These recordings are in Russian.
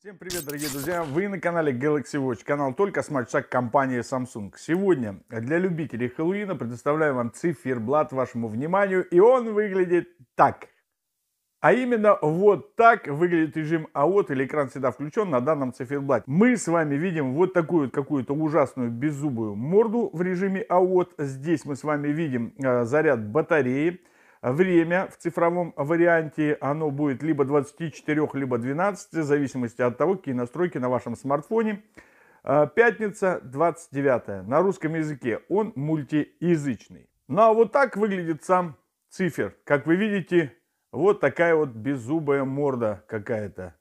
Всем привет, дорогие друзья! Вы на канале Galaxy Watch, канал только смарт-шаг компании Samsung. Сегодня для любителей Хэллоуина предоставляю вам циферблат вашему вниманию, и он выглядит так. А именно вот так выглядит режим АОТ, или экран всегда включен на данном циферблате. Мы с вами видим вот такую вот какую-то ужасную беззубую морду в режиме АОТ. Здесь мы с вами видим заряд батареи. Время в цифровом варианте оно будет либо 24, либо 12, в зависимости от того, какие настройки на вашем смартфоне. Пятница, 29. На русском языке он мультиязычный. Ну а вот так выглядит сам цифер. Как вы видите, вот такая вот беззубая морда какая-то.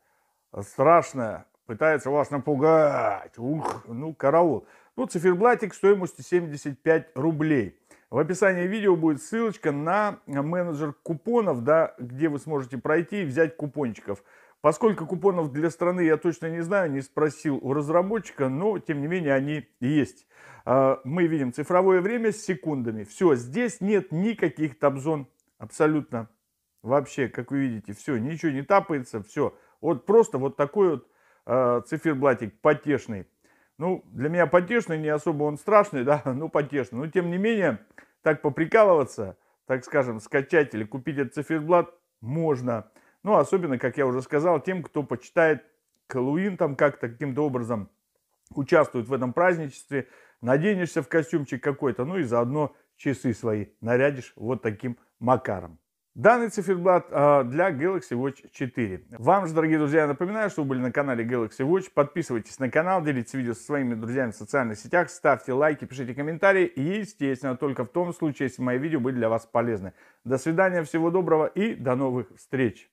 Страшная. Пытается вас напугать. Ух, ну караул. Ну, циферблатик стоимостью 75 рублей. В описании видео будет ссылочка на менеджер купонов, да, где вы сможете пройти и взять купончиков. Поскольку купонов для страны я точно не знаю, не спросил у разработчика, но тем не менее они есть. Мы видим цифровое время с секундами. Все, здесь нет никаких тап-зон абсолютно. Вообще, как вы видите, все, ничего не тапается, все. Вот просто вот такой вот циферблатик потешный. Ну, для меня потешный, не особо он страшный, да, но потешный. Но, тем не менее, так поприкалываться, так скажем, скачать или купить этот циферблат можно. Ну, особенно, как я уже сказал, тем, кто почитает Хэллоуин, там как-то каким-то образом участвует в этом праздничестве, наденешься в костюмчик какой-то, ну и заодно часы свои нарядишь вот таким макаром. Данный циферблат для Galaxy Watch 4. Вам же, дорогие друзья, я напоминаю, что вы были на канале Galaxy Watch. Подписывайтесь на канал, делитесь видео со своими друзьями в социальных сетях, ставьте лайки, пишите комментарии. И, естественно, только в том случае, если мои видео были для вас полезны. До свидания, всего доброго и до новых встреч!